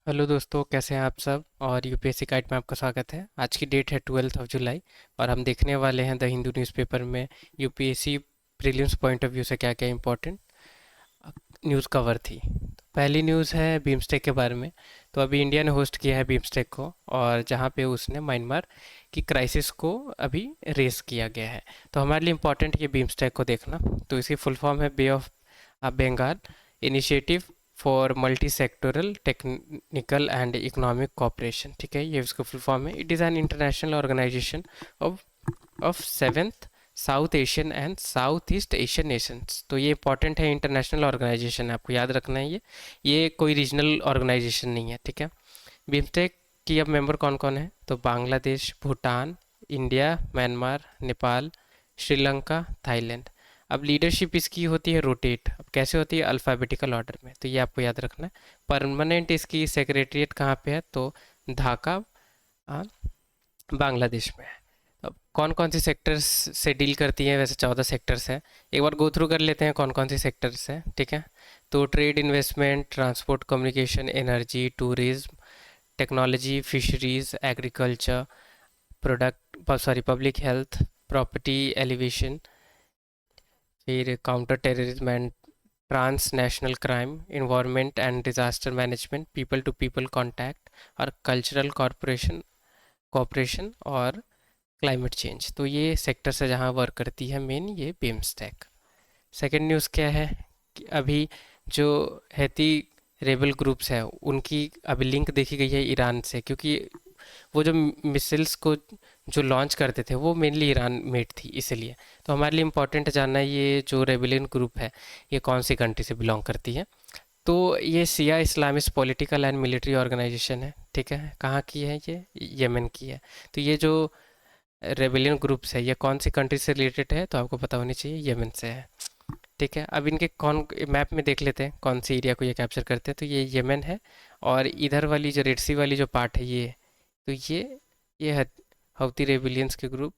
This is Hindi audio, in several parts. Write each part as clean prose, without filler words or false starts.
हेलो दोस्तों, कैसे हैं आप सब। और यूपीएससी गाइड में आपका स्वागत है। आज की डेट है 12 जुलाई और हम देखने वाले हैं द हिंदू न्यूज़पेपर में UPSC prelims point of view से क्या क्या इंपॉर्टेंट न्यूज़ कवर थी। तो पहली न्यूज़ है बीमस्टेक के बारे में। तो अभी इंडिया ने होस्ट किया है बीमस्टेक को, और जहाँ पे उसने म्यांमार की क्राइसिस को अभी रेस किया गया है। तो हमारे लिए इम्पोर्टेंट ये बीमस्टेक को देखना। तो इसकी फुल फॉर्म है bay of Bengal initiative for multi sectoral technical and economic cooperation. ठीक है, ये इसका फुल फॉर्म है। It is an international organisation of seventh south Asian and south east Asian nations. तो ये इंपॉर्टेंट है, इंटरनेशनल ऑर्गेनाइजेशन है, आपको याद रखना है। ये कोई रीजनल ऑर्गेनाइजेशन नहीं है। ठीक है। बिम्स्टेक की अब मेंबर कौन कौन है? तो Bangladesh, Bhutan, India, Myanmar, Nepal, Sri Lanka, Thailand. अब लीडरशिप इसकी होती है रोटेट। अब कैसे होती है? अल्फ़ाबेटिकल ऑर्डर में। तो ये आपको याद रखना है। परमानेंट इसकी सेक्रेटरीट कहाँ पे है? तो ढाका, आ, बांग्लादेश में है। अब कौन कौन सी सेक्टर्स से डील करती है? वैसे 14 सेक्टर्स हैं। एक बार गो थ्रू कर लेते हैं कौन कौन सी सेक्टर्स हैं। ठीक है। तो trade, investment, transport, communication, energy, tourism, technology, fisheries, agriculture, product sorry public health, poverty alleviation, फिर counter terrorism and transnational crime, environment and disaster management, people to people contact, और कल्चरल कॉरपोरेशन कॉपरेशन, और क्लाइमेट चेंज। तो ये सेक्टर से जहाँ वर्क करती है मेन ये बिम्स्टेक। सेकेंड न्यूज़ क्या है कि अभी जो हैती रेबल ग्रुप्स हैं उनकी अभी लिंक देखी गई है ईरान से, क्योंकि वो जो मिसाइल्स को जो लॉन्च करते थे वो मेनली ईरान मेड थी, इसलिए। तो हमारे लिए इम्पोर्टेंट जानना है ये जो रेबेलियन ग्रुप है ये कौन सी कंट्री से बिलोंग करती है। तो ये Shia Islamist political and military organisation है। ठीक है, कहाँ की है? ये यमन की है। तो ये जो रेबेलियन ग्रुप्स है ये कौन सी कंट्री से रिलेटेड है? तो आपको पता होनी चाहिए, यमन से है। ठीक है। अब इनके कौन मैप में देख लेते हैं कौन सी एरिया को ये कैप्चर करते हैं। तो ये यमन है, और इधर वाली जो रेड सी वाली जो पार्ट है ये, तो ये हouthi रेबिलियंस के ग्रुप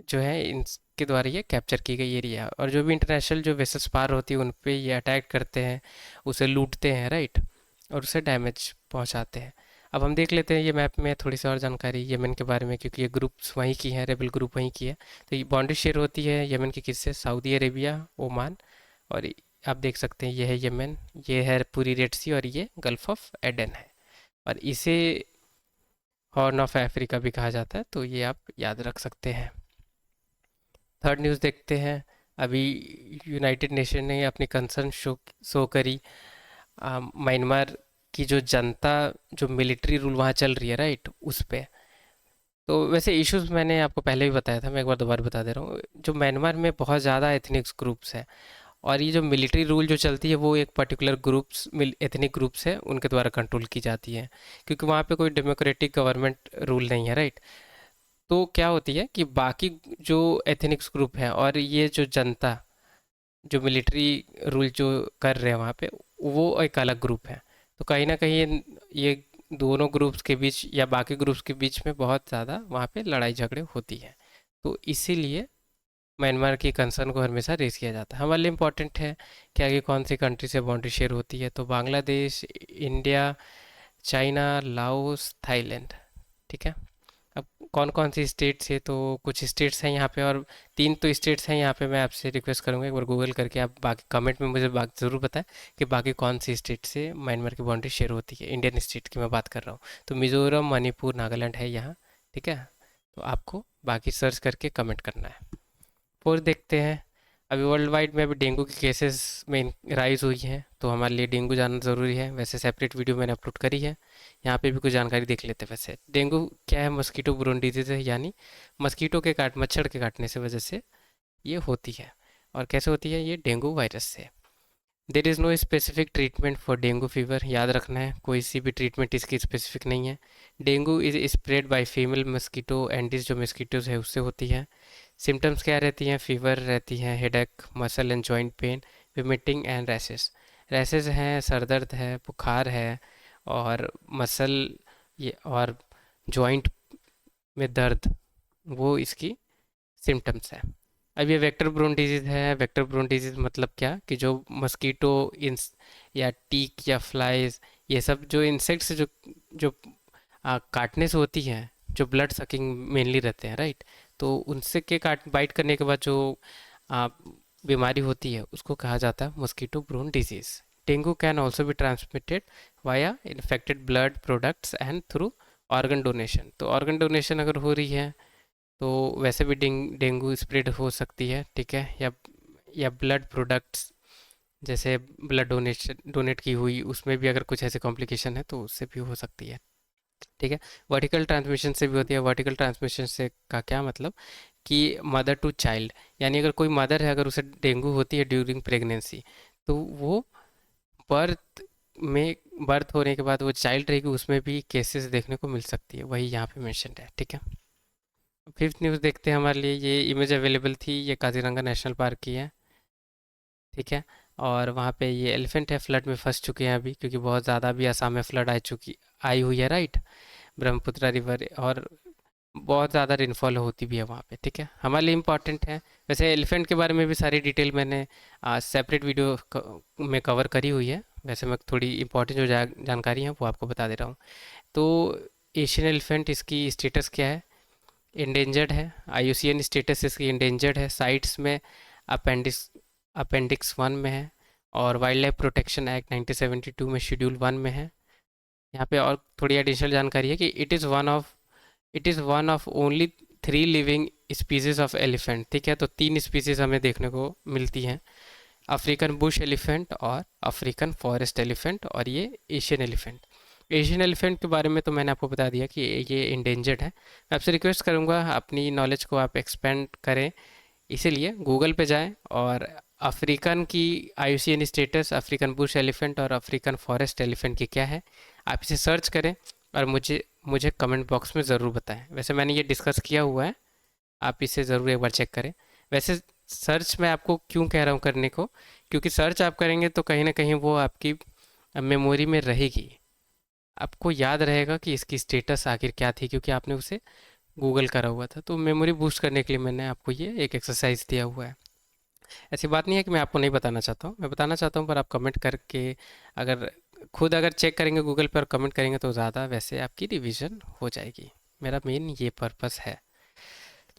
जो है इनके द्वारा ये कैप्चर की गई एरिया। और जो भी इंटरनेशनल जो वेसल्स पार होती है उन पे ये अटैक करते हैं, उसे लूटते हैं, राइट, और उसे डैमेज पहुंचाते हैं। अब हम देख लेते हैं ये मैप में थोड़ी सी और जानकारी यमन के बारे में, क्योंकि ये ग्रुप्स वहीं की हैं, रेबल ग्रुप वहीं की है। तो ये बाउंड्री शेयर होती है यमन की किससे? सऊदी अरेबिया, ओमान, और आप देख सकते हैं ये है यमन, ये है पूरी रेड सी, और ये गल्फ ऑफ एडन है। और इसे हॉर्न ऑफ अफ्रीका भी कहा जाता है। तो ये आप याद रख सकते हैं। थर्ड न्यूज़ देखते हैं। अभी यूनाइटेड नेशन ने अपनी कंसर्न शो करी म्यांमार की जो जनता, जो मिलिट्री रूल वहाँ चल रही है, राइट, उस पे। तो वैसे इश्यूज मैंने आपको पहले भी बताया था, मैं एक बार दोबारा बता दे रहा हूँ। जो म्यांमार में बहुत ज़्यादा एथनिक्स ग्रुप्स हैं, और ये जो मिलिट्री रूल जो चलती है वो एक पर्टिकुलर ग्रुप्स एथनिक ग्रुप्स है उनके द्वारा कंट्रोल की जाती है, क्योंकि वहाँ पे कोई डेमोक्रेटिक गवर्नमेंट रूल नहीं है, राइट। तो क्या होती है कि बाकी जो एथनिक्स ग्रुप है और ये जो जनता जो मिलिट्री रूल जो कर रहे हैं वहाँ पे, वो एक अलग ग्रुप है। तो कहीं ना कहीं ये दोनों ग्रुप्स के बीच या बाकी ग्रुप्स के बीच में बहुत ज़्यादा वहाँ पे लड़ाई झगड़े होती है। तो इसीलिए म्यांमार की कंसर्न को हमेशा रेस किया जाता है। हमारे लिए इम्पोर्टेंट है कि आगे कौन सी कंट्री से बाउंड्री शेयर होती है। तो Bangladesh, India, China, Laos, Thailand. ठीक है। अब कौन कौन सी स्टेट्स है? तो कुछ स्टेट्स हैं यहाँ पे, और तीन तो स्टेट्स हैं यहाँ पे। मैं आपसे रिक्वेस्ट करूँगा एक बार गूगल करके आप बाकी कमेंट में मुझे बात ज़रूर बताएं कि बाकी कौन सी स्टेट से म्यांमार की बाउंड्री शेयर होती है। इंडियन स्टेट की मैं बात कर रहा हूँ। तो मिजोरम, मणिपुर, नागालैंड है यहाँ। ठीक है। तो आपको बाकी सर्च करके कमेंट करना है। फोर्थ देखते हैं। अभी वर्ल्ड वाइड में अभी डेंगू के केसेस में राइज हुई है, तो हमारे लिए डेंगू जानना ज़रूरी है। वैसे सेपरेट वीडियो मैंने अपलोड करी है, यहाँ पे भी कुछ जानकारी देख लेते हैं। वैसे डेंगू क्या है? मस्कीटो बोर्न डिजीज़ है, यानी मस्कीटो के मच्छर के काटने से वजह से ये होती है। और कैसे होती है? ये डेंगू वायरस से। There is no specific treatment for dengue fever. याद रखना है, कोई सी भी ट्रीटमेंट इसकी स्पेसिफिक नहीं है। Dengue is spread by female mosquito Andes, जो मस्कीटोज है उससे होती है। सिम्टम्स क्या रहती हैं? फीवर रहती हैं, headache, muscle and joint pain, vomiting and rashes. Rashes हैं, सर दर्द है, बुखार है, और मसल ये और जॉइंट में दर्द, वो इसकी सिम्टम्स है। अब ये वेक्टर ब्रोन डिजीज़ है। वेक्टर ब्रोन डिजीज़ मतलब क्या कि जो मस्कीटो इंस या टीक या फ्लाइज ये सब जो इंसेक्ट्स जो जो काटने से होती हैं, जो ब्लड सकिंग मेनली रहते हैं, राइट। तो उनसे के काट बाइट करने के बाद जो आ, बीमारी होती है उसको कहा जाता है mosquito borne disease. Dengue can also be transmitted via infected blood products and through organ donation. तो ऑर्गन डोनेशन अगर हो रही है तो वैसे भी डेंगू स्प्रेड हो सकती है, ठीक है। या ब्लड प्रोडक्ट्स जैसे ब्लड डोनेशन डोनेट की हुई उसमें भी अगर कुछ ऐसे कॉम्प्लिकेशन है तो उससे भी हो सकती है, ठीक है। वर्टिकल ट्रांसमिशन से भी होती है। वर्टिकल ट्रांसमिशन से का क्या मतलब कि मदर टू चाइल्ड, यानी अगर कोई मदर है अगर उसे डेंगू होती है ड्यूरिंग प्रेगनेंसी, तो वो बर्थ में बर्थ होने के बाद वो चाइल्ड रहेगी उसमें भी केसेस देखने को मिल सकती है, वही यहाँ पे मेंशन है, ठीक है। फिफ्थ न्यूज़ देखते हैं हमारे लिए। ये इमेज अवेलेबल थी, ये काजीरंगा नेशनल पार्क की है, ठीक है। और वहाँ पे ये एलिफेंट है, फ्लड में फंस चुके हैं अभी, क्योंकि बहुत ज़्यादा अभी असम में फ्लड आई हुई है, राइट। ब्रह्मपुत्र रिवर और बहुत ज़्यादा रेनफॉल होती भी है वहाँ पे, ठीक है। हमारे लिए इम्पॉर्टेंट है। वैसे एलिफेंट के बारे में भी सारी डिटेल मैंने सेपरेट वीडियो में कवर करी हुई है। वैसे मैं थोड़ी इंपॉर्टेंट जो जानकारी है वो आपको बता दे रहा हूँ। तो एशियन एलिफेंट, इसकी स्टेटस क्या है? इंडेंजर्ड है। आईयूसीएन स्टेटस इसकी इंडेंजर्ड है। साइट्स में अपेंडिक्स अपेंडिक्स 1 में है। और वाइल्ड लाइफ प्रोटेक्शन एक्ट 1972 में शेड्यूल 1 में है। यहाँ पे और थोड़ी एडिशनल जानकारी है कि it is one of only 3 living species of elephant, ठीक है। तो 3 स्पीसीज हमें देखने को मिलती हैं, अफ्रीकन बुश एलिफेंट और अफ्रीकन फॉरेस्ट एलिफेंट और ये एशियन एलिफेंट। एशियन एलिफेंट के बारे में तो मैंने आपको बता दिया कि ये इंडेंजर्ड है। मैं आपसे रिक्वेस्ट करूँगा अपनी नॉलेज को आप एक्सपेंड करें, इसीलिए गूगल पे जाएं और अफ्रीकन की IUCN status, African Bush elephant और अफ्रीकन फॉरेस्ट एलिफेंट की क्या है, आप इसे सर्च करें और मुझे मुझे कमेंट बॉक्स में ज़रूर बताएं। वैसे मैंने ये डिस्कस किया हुआ है, आप इसे ज़रूर एक बार चेक करें। वैसे सर्च मैं आपको क्यों कह रहा हूँ करने को, क्योंकि सर्च आप करेंगे तो कहीं ना कहीं वो आपकी मेमोरी में रहेगी, आपको याद रहेगा कि इसकी स्टेटस आखिर क्या थी, क्योंकि आपने उसे गूगल करा हुआ था। तो मेमोरी बूस्ट करने के लिए मैंने आपको ये एक एक्सरसाइज दिया हुआ है। ऐसी बात नहीं है कि मैं आपको नहीं बताना चाहता हूँ, मैं बताना चाहता हूँ, पर आप कमेंट करके अगर खुद अगर चेक करेंगे गूगल पर कमेंट करेंगे तो ज़्यादा वैसे आपकी रिवीजन हो जाएगी। मेरा मेन ये पर्पस है।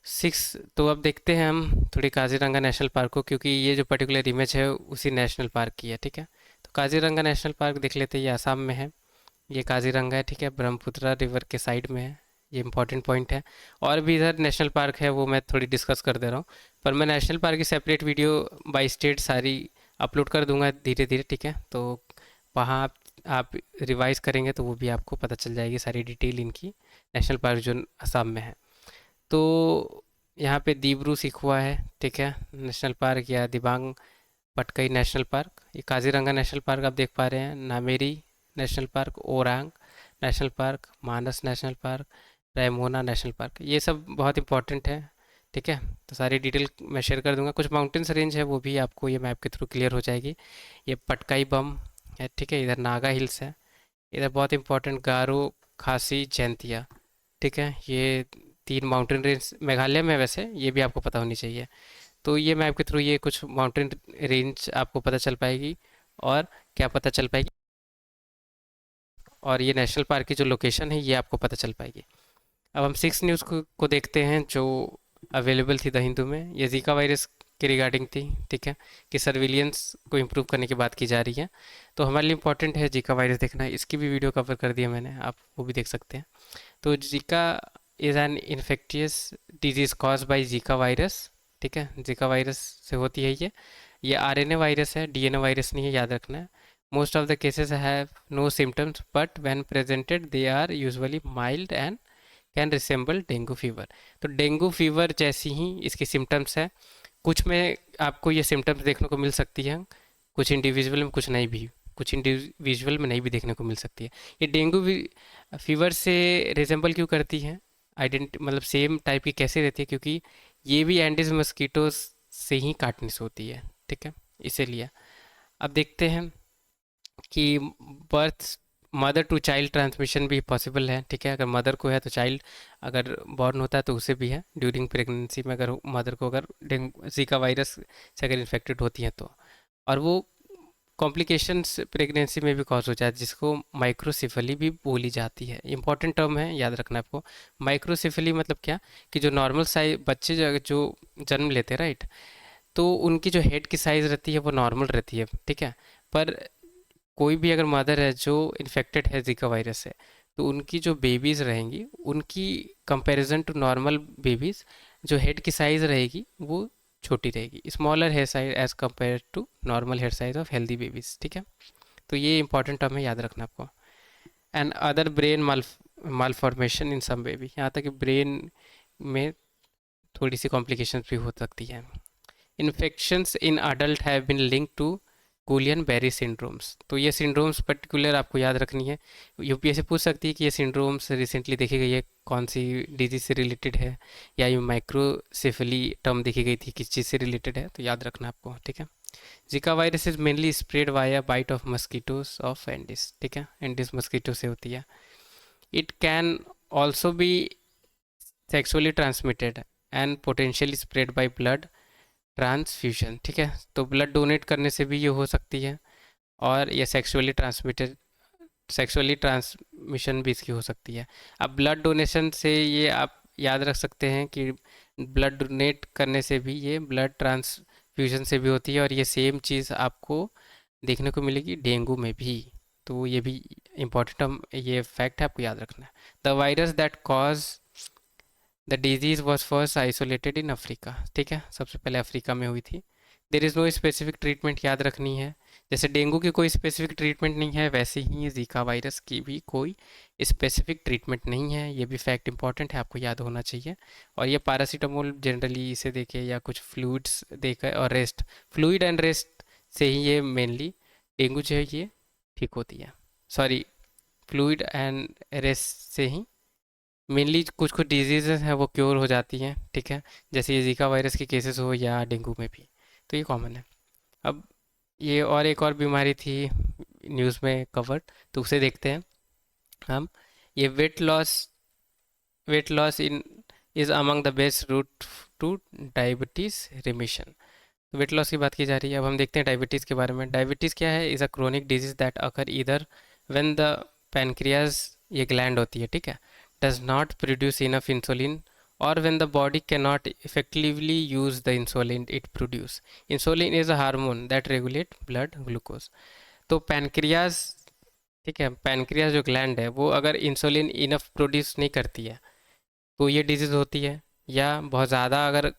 सिक्स, तो अब देखते हैं हम थोड़ी काजीरंगा नेशनल पार्क को, क्योंकि ये जो पर्टिकुलर इमेज है उसी नेशनल पार्क की है, ठीक है। तो काजीरंगा नेशनल पार्क देख लेते हैं, ये आसाम में है। ये काजीरंगा है, ठीक है, ब्रह्मपुत्र रिवर के साइड में है। ये इंपॉर्टेंट पॉइंट है। और भी इधर नेशनल पार्क है, वो मैं थोड़ी डिस्कस कर दे रहा हूँ। पर मैं नेशनल पार्क की सेपरेट वीडियो बाई स्टेट सारी अपलोड कर दूंगा धीरे धीरे, ठीक है। तो वहाँ आप रिवाइज करेंगे तो वो भी आपको पता चल जाएगी सारी डिटेल इनकी, नेशनल पार्क जो असम में है। तो यहाँ पे दीब्रू सिखुआ है, ठीक है, नेशनल पार्क, या दिबांग पटकई नेशनल पार्क। ये काजीरंगा नेशनल पार्क आप देख पा रहे हैं, Nameri national park, Orang national park, Manas national park, Raimona national park, ये सब बहुत इंपॉर्टेंट है, ठीक है। तो सारी डिटेल मैं शेयर कर दूंगा। कुछ माउंटेन्स रेंज है वो भी आपको ये मैप के थ्रू क्लियर हो जाएगी। ये पटकाई बम है, ठीक है, इधर नागा हिल्स है। इधर बहुत इंपॉर्टेंट गारो, खासी, जैंतिया, ठीक है। ये 3 माउंटेन रेंज मेघालय में, वैसे ये भी आपको पता होनी चाहिए। तो ये मैप के थ्रू ये कुछ माउंटेन रेंज आपको पता चल पाएगी। और क्या पता चल पाएगी, और ये नेशनल पार्क की जो लोकेशन है ये आपको पता चल पाएगी। अब हम 6 न्यूज़ को देखते हैं जो अवेलेबल थी द हिंदू में। ये जीका वायरस के रिगार्डिंग थी, ठीक है, कि सर्विलियंस को इम्प्रूव करने की बात की जा रही है। तो हमारे लिए इंपॉर्टेंट है जीका वायरस देखना, इसकी भी वीडियो कवर कर दिया मैंने, आप वो भी देख सकते हैं। तो Zika is an infectious disease cause by Zika virus, ठीक है, जीका वायरस से होती है ये आरएनए वायरस है, डीएनए वायरस नहीं है, याद रखना है। Most of the cases have no symptoms but when presented they are usually mild and can resemble dengue fever. तो डेंगू फीवर जैसी ही इसकी सिम्टम्स है, कुछ में आपको ये सिम्टम्स देखने को मिल सकती है, कुछ इंडिविजुअल में, कुछ इंडिविजुअल में नहीं भी देखने को मिल सकती है। ये डेंगू फीवर से रिजेंबल क्यों करती है, मतलब सेम टाइप की कैसे रहती है, क्योंकि ये भी एंडीज मस्कीटोज से ही काटने से होती है, ठीक है, इसीलिए। अब देखते हैं कि birth mother to child transmission भी पॉसिबल है, ठीक है। अगर मदर को है तो चाइल्ड अगर बॉर्न होता है तो उसे भी है ड्यूरिंग प्रेगनेंसी में, अगर मदर को अगर डेंगू जीका वायरस से अगर इन्फेक्टेड होती है तो। और वो कॉम्प्लिकेशंस प्रेगनेंसी में भी कॉज हो जाता है, जिसको माइक्रोसिफली भी बोली जाती है। इंपॉर्टेंट टर्म है, याद रखना आपको। माइक्रोसिफली मतलब क्या, कि जो नॉर्मल साइज बच्चे जो जन्म लेते हैं, राइट, तो उनकी जो हेड की साइज़ रहती है वो नॉर्मल रहती है, ठीक है। पर कोई भी अगर मदर है जो इन्फेक्टेड है जीका वायरस से, तो उनकी जो बेबीज़ रहेंगी, उनकी कंपैरिजन टू नॉर्मल बेबीज़, जो हेड की साइज़ रहेगी वो छोटी रहेगी, smaller hair size as compare to normal hair size of healthy babies, ठीक है। तो ये इंपॉर्टेंट टर्म है, याद रखना आपको। And other brain malformation in some baby, यहाँ तक कि ब्रेन में थोड़ी सी कॉम्प्लिकेशंस भी हो सकती है। Infections in adult have been link to Guillain Barre syndromes, तो ये सिंड्रोम्स पर्टिकुलर आपको याद रखनी है। यूपीएससी पूछ सकती है कि ये सिंड्रोम्स रिसेंटली देखी गई है कौन सी डिजीज से रिलेटेड है, या ये माइक्रोसेफली टर्म देखी गई थी किस चीज़ से रिलेटेड है, तो याद रखना आपको, ठीक है। Zika virus is mainly spread via bite of mosquitoes of Aedes, ठीक है, एंडिस मस्कीटो से होती है। It can also be sexually transmitted and potentially spread by blood transfusion, ठीक है। तो ब्लड डोनेट करने से भी ये हो सकती है, और ये सेक्सुअली ट्रांसमिशन भी इसकी हो सकती है। अब ब्लड डोनेशन से ये आप याद रख सकते हैं कि ब्लड डोनेट करने से भी ये ब्लड ट्रांसफ्यूजन से भी होती है, और ये सेम चीज़ आपको देखने को मिलेगी डेंगू में भी। तो ये भी इम्पोर्टेंट, हम ये फैक्ट है, आपको याद रखना है। The virus that cause the disease was first isolated in Africa, ठीक है, सबसे पहले अफ्रीका में हुई थी। There is no specific treatment, याद रखनी है। जैसे डेंगू की कोई स्पेसिफिक ट्रीटमेंट नहीं है, वैसे ही जीका वायरस की भी कोई स्पेसिफिक ट्रीटमेंट नहीं है। ये भी फैक्ट इंपॉर्टेंट है, आपको याद होना चाहिए। और ये पैरासीटामोल जनरली इसे देके, या कुछ फ्लूइड्स देकर और रेस्ट, फ्लूइड एंड रेस्ट से ही ये मेनली डेंगू जो है ये ठीक होती है। सॉरी, फ्लूइड एंड रेस्ट से ही मेनली कुछ कुछ डिजीज़ हैं वो क्योर हो जाती हैं, ठीक है, जैसे ये जीका वायरस के केसेस हो या डेंगू में भी, तो ये कॉमन है। अब ये और एक और बीमारी थी न्यूज़ में कवर्ड, तो उसे देखते हैं हम। ये weight loss in is among the best route to diabetes remission. तो वेट लॉस की बात की जा रही है, अब हम देखते हैं डायबिटीज़ के बारे में। डायबिटीज़ क्या है, is a chronic disease that occur इधर व्हेन द पैनक्रियाज, ये ग्लैंड होती है, ठीक है, does not produce enough insulin, or when the body cannot effectively use the insulin it produce. Insulin is a hormone that regulate blood glucose. तो पैनक्रियाज, ठीक है, पैनक्रियाज जो ग्लैंड है वो अगर इंसुलिन इनफ प्रोड्यूस नहीं करती है तो ये डिजीज़ होती है। या बहुत ज़्यादा अगर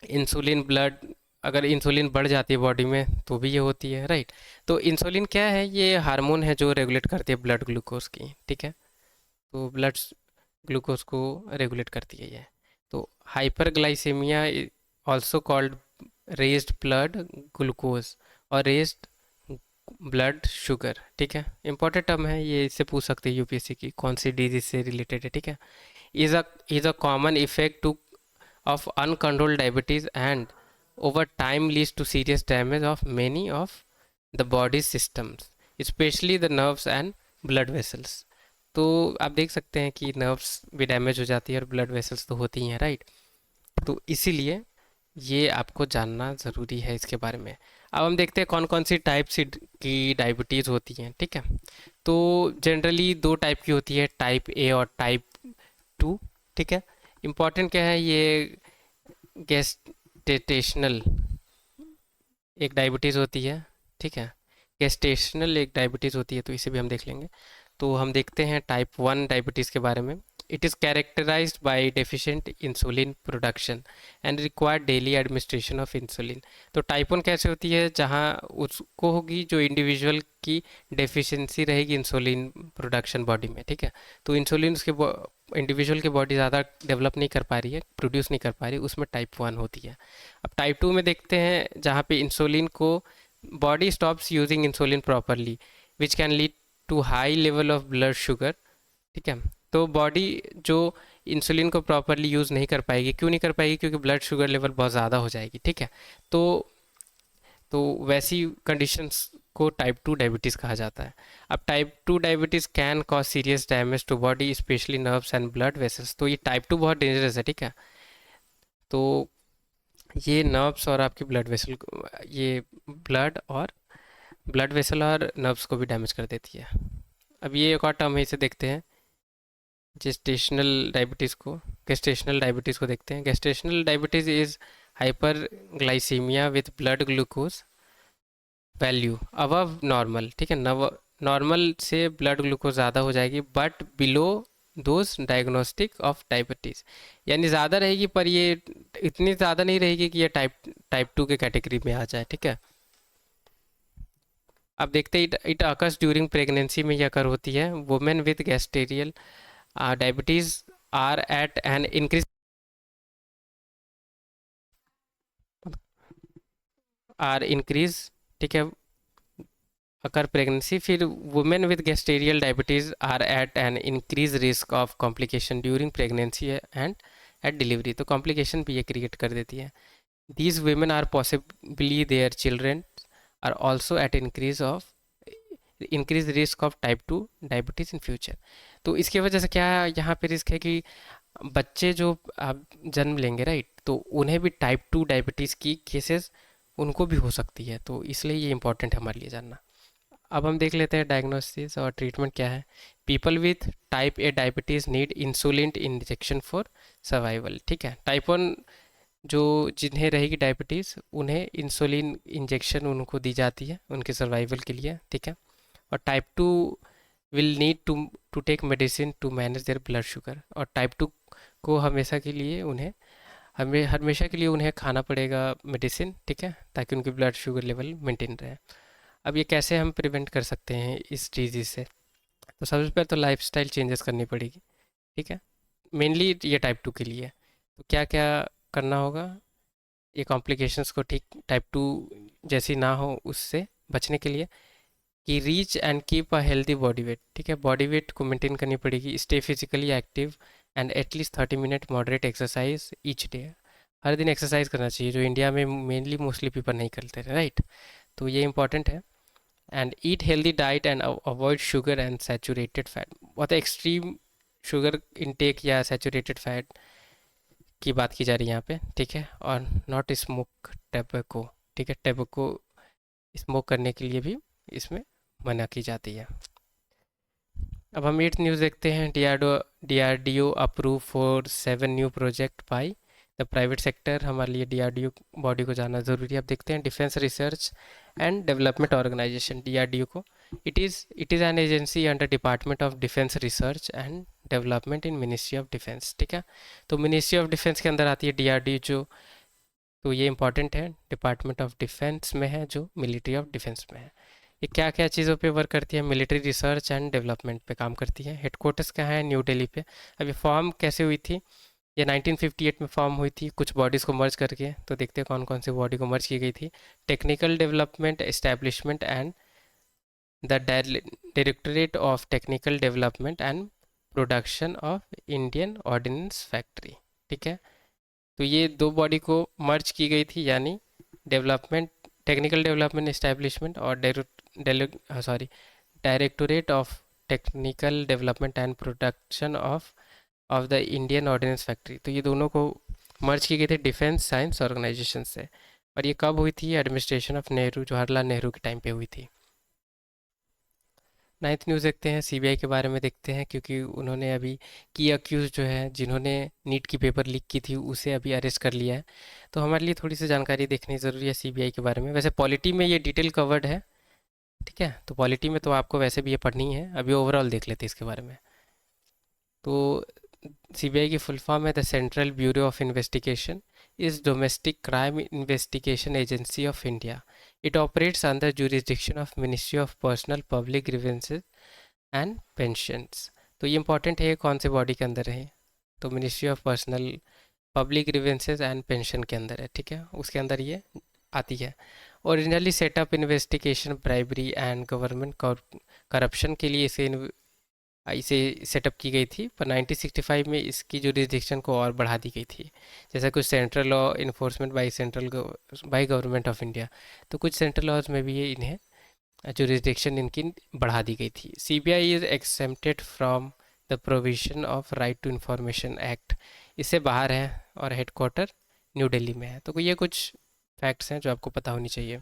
इंसुलिन ब्लड अगर इंसुलिन बढ़ जाती है बॉडी में तो भी ये होती है, राइट। तो इंसुलिन क्या है, ये हार्मोन है जो रेगुलेट करती है ब्लड ग्लूकोज की, ठीक है। तो ब्लड ग्लूकोज को रेगुलेट करती है ये। तो hyperglycaemia also called raised blood glucose और रेज्ड ब्लड शुगर, ठीक है, इंपॉर्टेंट टर्म है ये, इससे पूछ सकते हैं यूपीएससी की कौन सी डिजीज से रिलेटेड है, ठीक है। Is a common effect to of uncontrolled diabetes and over time leads to serious damage of many of the body's systems, especially the nerves and blood vessels. तो आप देख सकते हैं कि नर्व्स भी डैमेज हो जाती है और ब्लड वेसल्स तो होती ही हैं, राइट। तो इसीलिए ये आपको जानना ज़रूरी है इसके बारे में। अब हम देखते हैं कौन कौन सी टाइप की डायबिटीज़ होती हैं, ठीक है। तो जनरली दो टाइप की होती है, टाइप ए और टाइप टू, ठीक है। इम्पॉर्टेंट क्या है, ये गेस्टेशनल एक डायबिटीज़ होती है, ठीक है, गेस्टेशनल एक डायबिटीज़ होती है, तो इसे भी हम देख लेंगे। तो हम देखते हैं टाइप 1 डायबिटीज़ के बारे में। It is characterised by deficient insulin production and required daily administration of insulin. तो टाइप 1 कैसे होती है, जहाँ उसको होगी जो इंडिविजुअल की डेफिशिएंसी रहेगी इंसुलिन प्रोडक्शन बॉडी में, ठीक है। तो इंसुलिन उसके इंडिविजुअल की बॉडी ज़्यादा डेवलप नहीं कर पा रही है, प्रोड्यूस नहीं कर पा रही, उसमें टाइप 1 होती है। अब टाइप 2 में देखते हैं जहाँ पे इंसुलिन को body stops using insulin properly which can lead to high level of blood sugar, ठीक है। तो बॉडी जो इंसुलिन को प्रॉपरली यूज़ नहीं कर पाएगी, क्यों नहीं कर पाएगी, क्योंकि ब्लड शुगर लेवल बहुत ज़्यादा हो जाएगी, ठीक है। तो तो वैसी कंडीशंस को टाइप 2 डायबिटीज़ कहा जाता है। अब type 2 diabetes can cause serious damage to body specially nerves and blood vessels. तो ये टाइप 2 बहुत डेंजरस है, ठीक है। तो ये नर्व्स और आपकी ब्लड वेसल, ये ब्लड और ब्लड वेसल और नर्व्स को भी डैमेज कर देती है। अब ये एक और टर्म है, इसे देखते हैं, जेस्टेशनल डायबिटीज़ को। गेस्टेशनल डायबिटीज़ को देखते हैं। Gestational diabetes is hyperglycaemia with blood glucose value above normal, ठीक है। नॉर्मल से ब्लड ग्लूकोज ज़्यादा हो जाएगी but below those diagnostic of diabetes, यानी ज़्यादा रहेगी पर ये इतनी ज़्यादा नहीं रहेगी कि ये टाइप टाइप 2 के कैटेगरी में आ जाए, ठीक है। अब देखते हैं, इट अकर्स ड्यूरिंग प्रेगनेंसी में ये अकर होती है। वुमेन विथ गैस्टेरियल diabetes are at an increase are increase, ठीक है, अकर प्रेगनेंसी। फिर वुमेन विद गैस्टेरियल diabetes are at an increase risk of complication during pregnancy and at delivery. तो कॉम्प्लिकेशन भी ये क्रिएट कर देती है। These women are possibly their children are also at increase risk of type 2 diabetes in future. तो इसकी वजह से क्या यहाँ पे रिस्क है कि बच्चे जो आप जन्म लेंगे, राइट, तो उन्हें भी टाइप 2 डायबिटीज़ की केसेस उनको भी हो सकती है। तो इसलिए ये इंपॉर्टेंट है हमारे लिए जानना। अब हम देख लेते हैं डायग्नोसिस और ट्रीटमेंट क्या है। People with type A diabetes need insulin injection for survival, ठीक है। टाइप 1 जो जिन्हें रहेगी डायबिटीज़, उन्हें इंसुलिन इंजेक्शन उनको दी जाती है उनके सर्वाइवल के लिए, ठीक है। और type 2 will need to take medicine to manage their blood sugar. और टाइप 2 को हमेशा के लिए उन्हें हमेशा के लिए उन्हें खाना पड़ेगा मेडिसिन, ठीक है, ताकि उनकी ब्लड शुगर लेवल मेंटेन रहे। अब ये कैसे हम प्रिवेंट कर सकते हैं इस डिजीज़ से? तो सबसे पहले तो लाइफस्टाइल चेंजेस करनी पड़ेगी, ठीक है। मेनली ये टाइप 2 के लिए है। तो क्या क्या करना होगा? ये कॉम्प्लिकेशंस को ठीक टाइप 2 जैसी ना हो उससे बचने के लिए, कि reach and keep a healthy body weight, ठीक है। बॉडी वेट को मेंटेन करनी पड़ेगी। Stay physically active and at least 30 minute moderate exercise each day. हर दिन एक्सरसाइज करना चाहिए, जो इंडिया में मेनली मोस्टली पीपल नहीं करते, राइट। तो ये इंपॉर्टेंट है। And eat healthy diet and avoid sugar and saturated fat. बहुत एक्सट्रीम शुगर इनटेक या सैचुरेटेड फैट की बात की जा रही है यहाँ पे, ठीक है। और नॉट स्मोक टैबको, ठीक है। टैबको स्मोक करने के लिए भी इसमें मना की जाती है। अब हम 8th न्यूज़ देखते हैं। DRDO approve for 7 new project by the private sector. हमारे लिए डीआरडीओ बॉडी को जानना ज़रूरी है। अब देखते हैं defence research and development organisation, DRDO को। It is an agency under department of defence research and development in ministry of defence, ठीक है। तो मिनिस्ट्री ऑफ डिफेंस के अंदर आती है डीआरडीओ जो। तो ये इंपॉर्टेंट है, डिपार्टमेंट ऑफ डिफेंस में है, जो मिलिट्री ऑफ डिफेंस में है। ये क्या क्या चीज़ों पे वर्क करती है? मिलिट्री रिसर्च एंड डेवलपमेंट पे काम करती है। हेडक्वार्टर्स कहाँ है? न्यू दिल्ली पे। अब ये फॉर्म कैसे हुई थी? ये 1958 में फॉर्म हुई थी, कुछ बॉडीज़ को मर्ज करके। तो देखते हैं कौन कौन सी बॉडी को मर्ज की गई थी। Technical development establishment and the directorate of technical development and production of Indian ordnance factory, ठीक है। तो ये दो बॉडी को मर्ज की गई थी, यानी डेवलपमेंट, टेक्निकल डेवलपमेंट एस्टैब्लिशमेंट और directorate of technical development and production of the Indian ordnance factory. तो ये दोनों को मर्ज की गई थी डिफेंस साइंस ऑर्गेनाइजेशन से। और ये कब हुई थी? एडमिनिस्ट्रेशन ऑफ नेहरू, जवाहरलाल नेहरू के टाइम पे हुई थी। 9th न्यूज़ देखते हैं। सीबीआई के बारे में देखते हैं, क्योंकि उन्होंने अभी की अक्यूज जो है, जिन्होंने नीट की पेपर लीक की थी, उसे अभी अरेस्ट कर लिया है। तो हमारे लिए थोड़ी सी जानकारी देखनी ज़रूरी है सीबीआई के बारे में। वैसे पॉलिटी में ये डिटेल कवर्ड है, ठीक है। तो पॉलिटी में तो आपको वैसे भी ये पढ़नी है, अभी ओवरऑल देख लेते हैं इसके बारे में। तो सीबीआई की फुल फॉर्म है the central bureau of investigation is domestic crime investigation agency of India. It operates under jurisdiction of ministry of personnel public grievances and pensions. तो ये इंपॉर्टेंट है, कौन से बॉडी के अंदर है? तो ministry of personnel public grievances and pension के अंदर है, ठीक है, उसके अंदर ये आती है। Originally setup investigation bribery and government corruption के लिए इसे सेटअप की गई थी, पर 1965 में इसकी जुरिस्डिक्शन को और बढ़ा दी गई थी। जैसा कुछ central law enforcement by government of India, तो कुछ सेंट्रल लॉज में भी ये इन्हें जुरिस्डिक्शन इनकी बढ़ा दी गई थी। CBI is exempted from the provision of right to information act, इससे बाहर है। और हेडक्वार्टर न्यू दिल्ली में है। तो ये कुछ फैक्ट्स हैं जो आपको पता होनी चाहिए।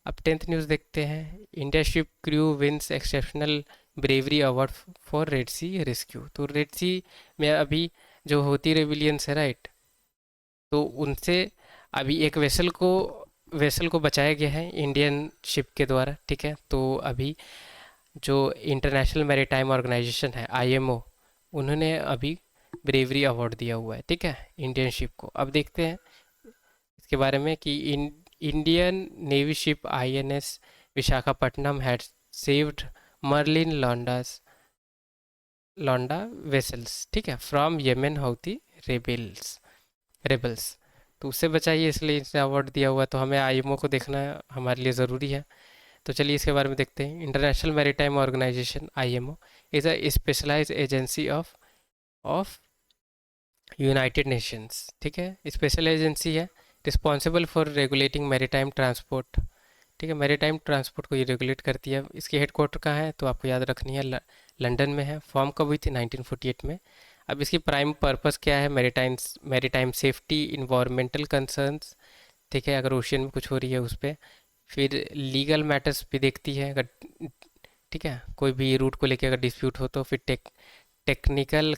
अब 10th न्यूज़ देखते हैं। India ship crew wins exceptional bravery award for Red Sea rescue. तो रेड सी में अभी जो होती रेविलियंस है, राइट, तो उनसे अभी एक वेसल को बचाया गया है इंडियन शिप के द्वारा, ठीक है। तो अभी जो इंटरनेशनल मैरीटाइम ऑर्गेनाइजेशन है, आईएमओ, उन्होंने अभी ब्रेवरी अवार्ड दिया हुआ है, ठीक है, इंडियन शिप को। अब देखते हैं इसके बारे में कि Indian navy ship INS Visakhapatnam had saved Marlin Luanda vessels, ठीक है, फ्रॉम येमेन हouthi रेबल्स। तो उससे बचाइए, इसलिए इसने अवार्ड दिया हुआ है। तो हमें आईएमओ को देखना हमारे लिए ज़रूरी है। तो चलिए इसके बारे में देखते हैं। International Maritime Organization, IMO, is a specialised agency of United Nations, ठीक है, स्पेशल एजेंसी है, responsible for regulating maritime transport, ठीक है, मैरीटाइम ट्रांसपोर्ट को ये रेगुलेट करती है। इसकी हेडक्वार्टर कहाँ है, तो आपको याद रखनी है, लंदन में है। फॉर्म कब हुई थी, 1948 में। अब इसकी प्राइम पर्पस क्या है, मैरीटाइम सेफ्टी, इन्वायरमेंटल कंसर्न्स, ठीक है, अगर ओशियन में कुछ हो रही है उस पर। फिर लीगल मैटर्स भी देखती है, अगर, ठीक है, कोई भी रूट को लेकर अगर डिस्प्यूट हो तो। फिर टेक्निकल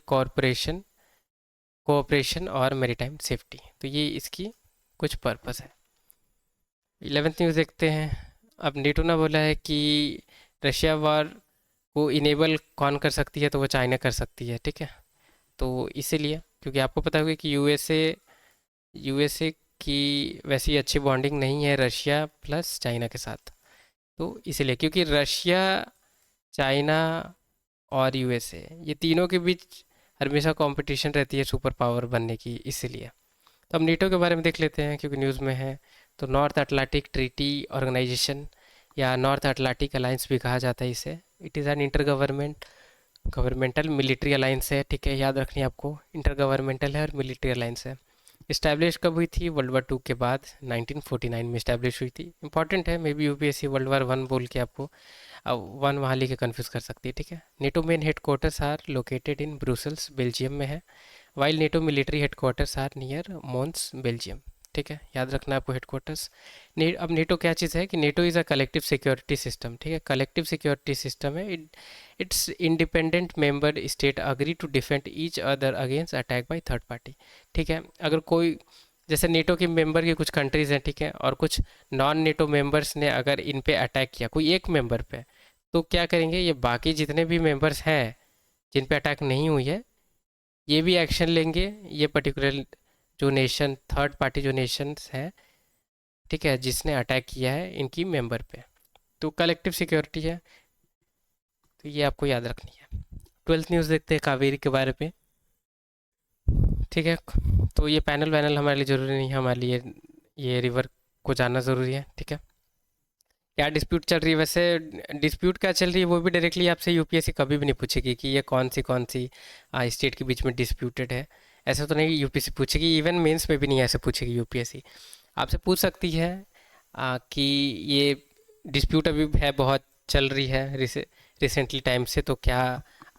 कोऑपरेशन और मैरीटाइम सेफ्टी। तो ये इसकी कुछ पर्पस है। 11th न्यूज़ देखते हैं। अब नेटो ने बोला है कि रशिया वार को इनेबल कौन कर सकती है, तो वो चाइना कर सकती है, ठीक है। तो इसीलिए, क्योंकि आपको पता होगा कि यूएसए की वैसी अच्छी बॉन्डिंग नहीं है रशिया प्लस चाइना के साथ। तो इसीलिए, क्योंकि रशिया, चाइना और यूएसए, ये तीनों के बीच हमेशा कंपटीशन रहती है सुपर पावर बनने की, इसीलिए। तो अब नेटो के बारे में देख लेते हैं, क्योंकि न्यूज़ में है। तो नॉर्थ अटलांटिक ट्रीटी ऑर्गेनाइजेशन, या नॉर्थ अटलांटिक अलायंस भी कहा जाता है इसे। It is N governmental military alliance है, ठीक है, याद रखनी है आपको, इंटर गवर्नमेंटल है और मिलिट्री अलायंस है। इस्टेब्लिश कब हुई थी, वर्ल्ड वार टू के बाद 1949 में इस्टेब्लिश हुई थी। इंपॉर्टेंट है, may be UPSC world war one बोल के आपको अब वन वहाँ लेके कन्फ्यूज़ कर सकती है, ठीक है। NATO main headquarters are located in Brussels, Belgium में है, while NATO military headquarters are near Mons, Belgium, ठीक है, याद रखना है आपको हेडक्वार्टर्स। अब नेटो क्या चीज़ है कि NATO is a collective security system, ठीक है, कलेक्टिव सिक्योरिटी सिस्टम है। Its independent member state agree to defend each other against attack by third party, ठीक है। अगर कोई, जैसे नेटो के मेंबर की कुछ कंट्रीज़ हैं, ठीक है, और कुछ नॉन नेटो मेंबर्स ने अगर इन पे अटैक किया कोई एक मेंबर पे, तो क्या करेंगे, ये बाकी जितने भी मेंबर्स हैं जिन पे अटैक नहीं हुई है, ये भी एक्शन लेंगे, ये पर्टिकुलर जो नेशन, थर्ड पार्टी जो नेशंस हैं, ठीक है, जिसने अटैक किया है इनकी मेंबर पे। तो कलेक्टिव सिक्योरिटी है, तो ये आपको याद रखनी है। 12th न्यूज़ देखते हैं कावेरी के बारे में, ठीक है। तो ये पैनल वैनल हमारे लिए ज़रूरी नहीं है, हमारे लिए ये रिवर को जानना ज़रूरी है, ठीक है। क्या डिस्प्यूट चल रही है, वैसे डिस्प्यूट क्या चल रही है वो भी डायरेक्टली आपसे यूपीएससी कभी भी नहीं पूछेगी कि ये कौन सी स्टेट के बीच में डिस्प्यूटेड है। ऐसा तो नहीं यूपीएससी पूछेगी, इवन मेंस में भी नहीं ऐसे पूछेगी यूपीएससी। आपसे पूछ सकती है कि ये डिस्प्यूट अभी है, बहुत चल रही है रिसेंटली टाइम से, तो क्या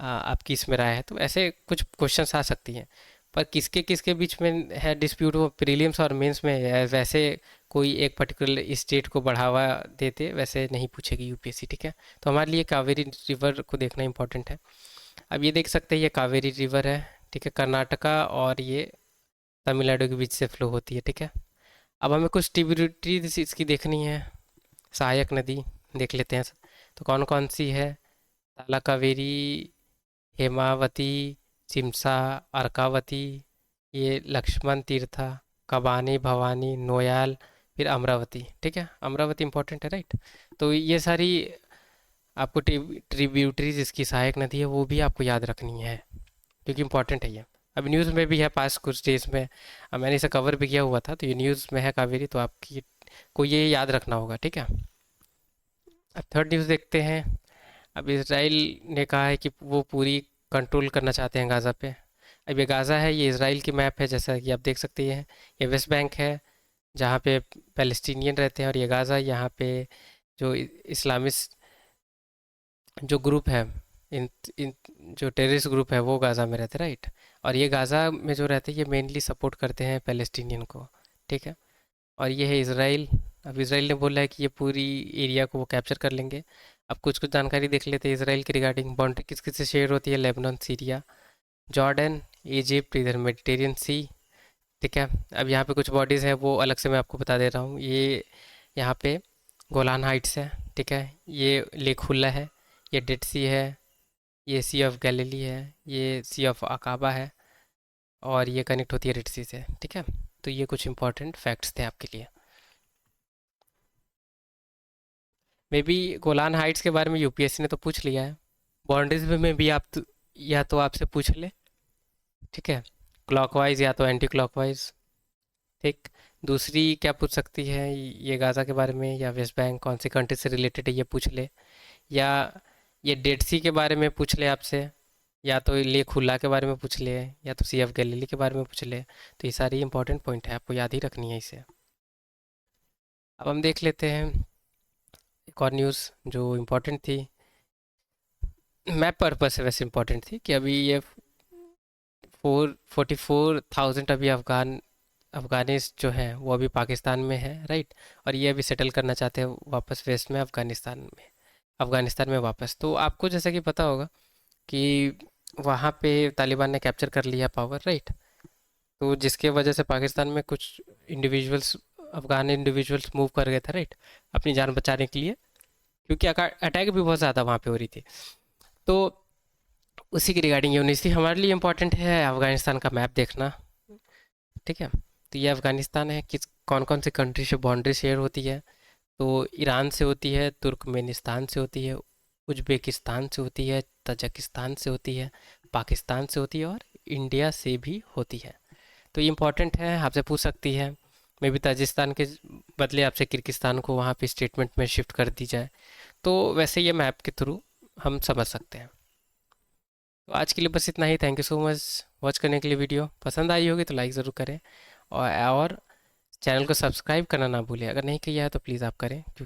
आपकी इसमें राय है। तो ऐसे कुछ क्वेश्चंस आ सकती हैं। पर किसके किसके बीच में है डिस्प्यूट, वो प्रीलिम्स और मेंस में है, वैसे कोई एक पर्टिकुलर स्टेट को बढ़ावा देते वैसे नहीं पूछेगी यूपीएससी, ठीक है। तो हमारे लिए कावेरी रिवर को देखना इंपॉर्टेंट है। अब ये देख सकते हैं, ये कावेरी रिवर है, ठीक है, कर्नाटका और ये तमिलनाडु के बीच से फ्लो होती है, ठीक है। अब हमें कुछ ट्रिब्यूटरीज इसकी देखनी है, सहायक नदी देख लेते हैं। तो कौन कौन सी है, ताला कावेरी, हेमावती, सिमसा, अर्कावती, ये लक्ष्मण तीर्था, कबानी, भवानी, नोयाल, फिर अमरावती, ठीक है। अमरावती इंपॉर्टेंट है, राइट। तो ये सारी आपको ट्रिब्यूटरीज इसकी सहायक नदी है, वो भी आपको याद रखनी है, क्योंकि इंपॉर्टेंट है ये। अब न्यूज़ में भी है पास कुछ डेज में, मैंने इसे कवर भी किया हुआ था, तो ये न्यूज़ में है कावेरी, तो आपकी को ये याद रखना होगा, ठीक है। अब थर्ड न्यूज़ देखते हैं। अब इसराइल ने कहा है कि वो पूरी कंट्रोल करना चाहते हैं गाज़ा पे। अब ये गाज़ा है, ये इसराइल की मैप है, जैसा कि आप देख सकते हैं। ये वेस्ट बैंक है जहाँ पे पैलेस्टीनियन रहते हैं, और ये गाज़ा यहाँ पे जो इस्लामिस्ट जो ग्रुप है, इन इन जो टेररिस्ट ग्रुप है वो गाज़ा में रहते, राइट। और ये गाज़ा में जो रहते हैं ये मेनली सपोर्ट करते हैं पैलेस्टीनियन को, ठीक है। और ये है इसराइल। अब इसराइल ने बोला है कि ये पूरी एरिया को वो कैप्चर कर लेंगे। अब कुछ कुछ जानकारी देख लेते हैं इसराइल के रिगार्डिंग। बाउंड्री किस किस से शेयर होती है? लेबनान, सीरिया, जॉर्डन, इजिप्ट, इधर मेडिटेरियन सी, ठीक है। अब यहाँ पे कुछ बॉडीज़ हैं वो अलग से मैं आपको बता दे रहा हूँ। ये यहाँ पे गोलान हाइट्स है, ठीक है। ये लेक हुल्ला है, ये डेड सी है, ये सी ऑफ गैलिली है, ये सी ऑफ अकाबा है, और ये कनेक्ट होती है रेड सी से, ठीक है। तो ये कुछ इंपॉर्टेंट फैक्ट्स थे आपके लिए। मे बी गोलान हाइट्स के बारे में यूपीएससी ने तो पूछ लिया है। बाउंड्रीज में भी आप या तो आपसे पूछ ले, ठीक है, क्लॉकवाइज या तो एंटी क्लॉकवाइज, ठीक। दूसरी क्या पूछ सकती है, ये गाज़ा के बारे में या वेस्ट बैंक कौन सी कंट्री से रिलेटेड है ये पूछ ले, या ये डेड सी के बारे में पूछ ले आपसे, या तो लेक खुला के बारे में पूछ ले, या तो सी ऑफ गैलीली के बारे में पूछ ले। तो ये सारी इंपॉर्टेंट पॉइंट है, आपको याद ही रखनी है इसे। अब हम देख लेते हैं एक और न्यूज़ जो इम्पोर्टेंट थी, मैप पर्पस से वैसे इम्पोर्टेंट थी, कि अभी ये 44,000 अभी अफ़गानिस जो हैं वो अभी पाकिस्तान में है, राइट। और ये अभी सेटल करना चाहते हैं वापस वेस्ट में, अफ़गानिस्तान में वापस। तो आपको जैसा कि पता होगा कि वहाँ पे तालिबान ने कैप्चर कर लिया पावर, राइट। तो जिसके वजह से पाकिस्तान में कुछ इंडिविजुअल्स, अफ़गान इंडिविजुअल्स मूव कर गए थे, राइट, अपनी जान बचाने के लिए, क्योंकि अटैक भी बहुत ज़्यादा वहाँ पे हो रही थी। तो उसी की रिगार्डिंग ये न्यूज़ थी। हमारे लिए इम्पोर्टेंट है अफ़गानिस्तान का मैप देखना, ठीक है। तो ये अफ़गानिस्तान है, किस कौन कौन सी कंट्री से बाउंड्री शेयर होती है। तो ईरान से होती है, तुर्कमेनिस्तान से होती है, उज़्बेकिस्तान से होती है, तजाकिस्तान से होती है, पाकिस्तान से होती है, और इंडिया से भी होती है। तो ये इम्पोर्टेंट है, आपसे पूछ सकती है। मे बी ताजिस्तान के बदले आपसे किर्गिस्तान को वहाँ पे स्टेटमेंट में शिफ्ट कर दी जाए। तो वैसे ये मैप के थ्रू हम समझ सकते हैं। तो आज के लिए बस इतना ही। Thank you so much watch करने के लिए। वीडियो पसंद आई होगी तो लाइक ज़रूर करें, और चैनल को सब्सक्राइब करना ना भूलें। अगर नहीं किया है तो प्लीज़ आप करें, क्योंकि